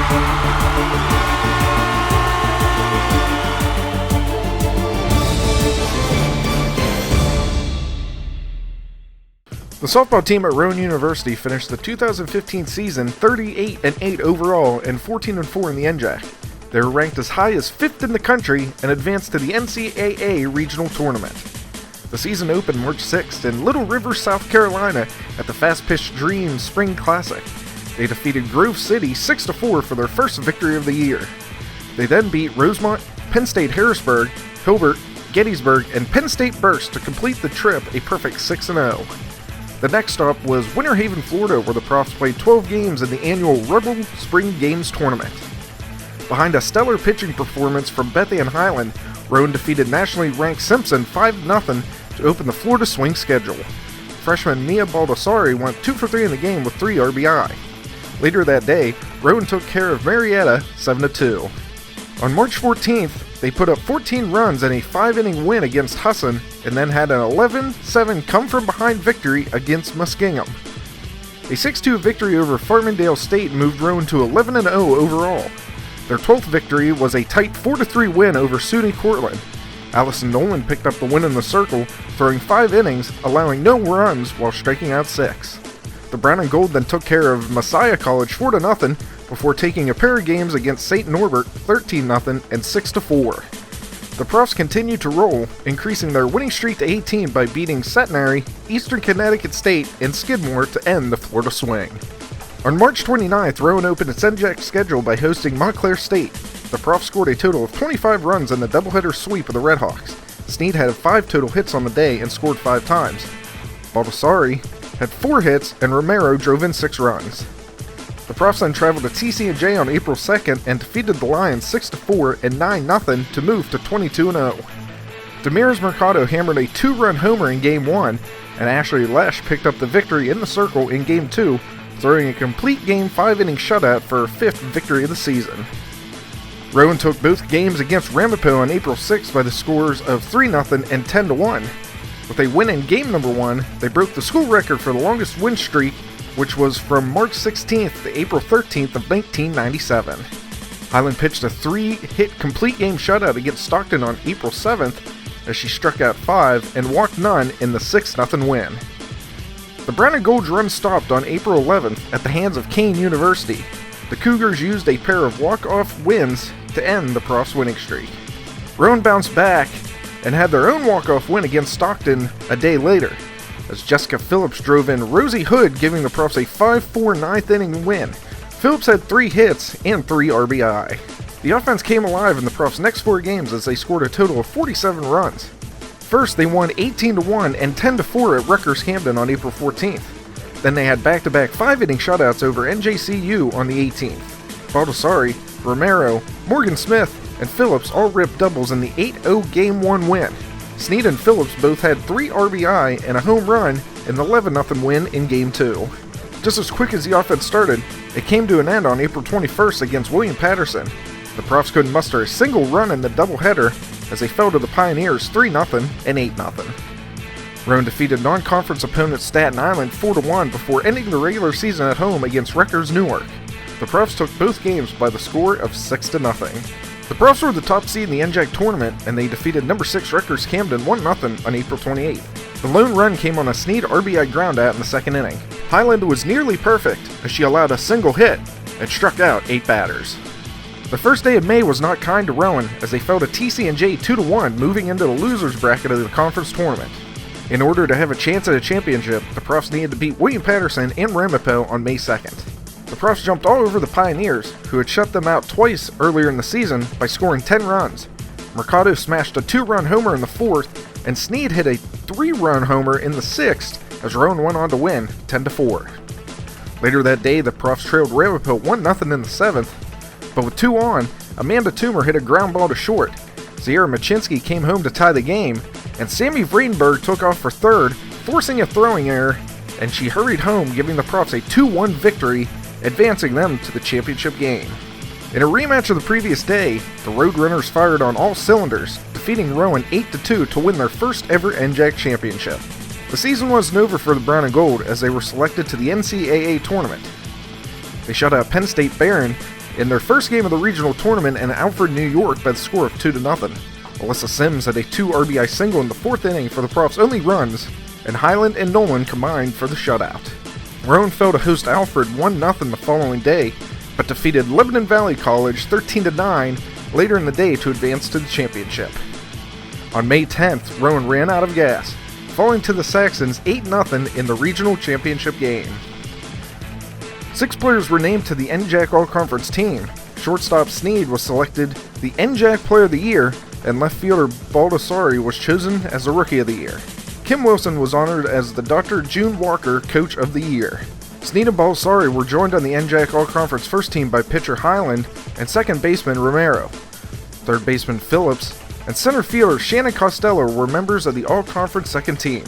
The softball team at Rowan University finished the 2015 season 38-8 overall and 14-4 in the NJAC. They were ranked as high as 5th in the country and advanced to the NCAA Regional Tournament. The season opened March 6th in Little River, South Carolina at the Fast Pitch Dream Spring Classic. They defeated Grove City 6-4 for their first victory of the year. They then beat Rosemont, Penn State Harrisburg, Hilbert, Gettysburg, and Penn State Burst to complete the trip a perfect 6-0. The next stop was Winter Haven, Florida, where the Profs played 12 games in the annual Rebel Spring Games Tournament. Behind a stellar pitching performance from Beth Ann Highland, Rowan defeated nationally ranked Simpson 5-0 to open the Florida swing schedule. Freshman Mia Baldassari went 2 for 3 in the game with 3 RBI. Later that day, Rowan took care of Marietta 7-2. On March 14th, they put up 14 runs in a 5-inning win against Husson and then had an 11-7 come-from-behind victory against Muskingum. A 6-2 victory over Farmingdale State moved Rowan to 11-0 overall. Their 12th victory was a tight 4-3 win over SUNY Cortland. Allison Nolan picked up the win in the circle, throwing 5 innings, allowing no runs while striking out 6. The Brown and Gold then took care of Messiah College 4-0 before taking a pair of games against St. Norbert 13-0 and 6-4. The Profs continued to roll, increasing their winning streak to 18 by beating Centenary, Eastern Connecticut State, and Skidmore to end the Florida swing. On March 29th, Rowan opened its NJAC schedule by hosting Montclair State. The Profs scored a total of 25 runs in the doubleheader sweep of the Redhawks. Snead had 5 total hits on the day and scored 5 times. Baldassari had 4 hits, and Romero drove in 6 runs. The Profs then traveled to TC&J on April 2nd and defeated the Lions 6-4 and 9-0 to move to 22-0. Damaris Mercado hammered a 2-run homer in Game 1, and Ashley Lesh picked up the victory in the circle in Game 2, throwing a complete game 5-inning shutout for her 5th victory of the season. Rowan took both games against Ramapo on April 6th by the scores of 3-0 and 10-1. With a win in game number 1, they broke the school record for the longest win streak, which was from March 16th to April 13th of 1997. Highland pitched a 3-hit complete game shutout against Stockton on April 7th as she struck out 5 and walked none in the 6-0 win. The Brown and Gold's run stopped on April 11th at the hands of Kane University. The Cougars used a pair of walk-off wins to end the Profs' winning streak. Rowan bounced back and had their own walk-off win against Stockton a day later, as Jessica Phillips drove in Rosie Hood, giving the Profs a 5-4 9th-inning win. Phillips had 3 hits and 3 RBI. The offense came alive in the Profs' next 4 games as they scored a total of 47 runs. First, they won 18-1 and 10-4 at Rutgers Camden on April 14th. Then they had back-to-back 5-inning shutouts over NJCU on the 18th. Baldassari, Romero, Morgan Smith, and Phillips all ripped doubles in the 8-0 Game 1 win. Snead and Phillips both had 3 RBI and a home run in the 11-0 win in Game 2. Just as quick as the offense started, it came to an end on April 21st against William Patterson. The Profs couldn't muster a single run in the doubleheader as they fell to the Pioneers 3-0 and 8-0. Rowan defeated non-conference opponent Staten Island 4-1 before ending the regular season at home against Rutgers Newark. The Profs took both games by the score of 6-0. The Profs were the top seed in the NJAC tournament, and they defeated number 6 Rutgers Camden 1-0 on April 28th. The lone run came on a Snead RBI groundout in the second inning. Highland was nearly perfect, as she allowed a single hit and struck out 8 batters. The first day of May was not kind to Rowan, as they fell to TC&J 2-1, moving into the losers bracket of the conference tournament. In order to have a chance at a championship, the Profs needed to beat William Patterson and Ramapo on May 2nd. The Profs jumped all over the Pioneers, who had shut them out twice earlier in the season by scoring 10 runs. Mercado smashed a 2-run homer in the 4th, and Snead hit a 3-run homer in the 6th as Rowan went on to win 10-4. Later that day, the Profs trailed Ramapo 1-0 in the 7th, but with 2 on, Amanda Toomer hit a ground ball to short. Sierra Machinsky came home to tie the game, and Sammy Vredenberg took off for third, forcing a throwing error, and she hurried home, giving the Profs a 2-1 victory, advancing them to the championship game. In a rematch of the previous day, the Roadrunners fired on all cylinders, defeating Rowan 8-2 to win their first ever NJAC championship. The season wasn't over for the Brown and Gold, as they were selected to the NCAA tournament. They shut out Penn State Barron in their first game of the regional tournament in Alfred, New York by the score of 2-0. Alyssa Sims had a 2 RBI single in the 4th inning for the Profs' only runs, and Highland and Nolan combined for the shutout. Rowan fell to host Alfred 1-0 the following day, but defeated Lebanon Valley College 13-9 later in the day to advance to the championship. On May 10th, Rowan ran out of gas, falling to the Saxons 8-0 in the regional championship game. 6 players were named to the NJAC All-Conference team. Shortstop Sneed was selected the NJAC Player of the Year, and left fielder Baldessari was chosen as the Rookie of the Year. Kim Wilson was honored as the Dr. June Walker Coach of the Year. Sneed and Baldessari were joined on the NJAC All-Conference first team by pitcher Highland and second baseman Romero. Third baseman Phillips and center fielder Shannon Costello were members of the All-Conference second team.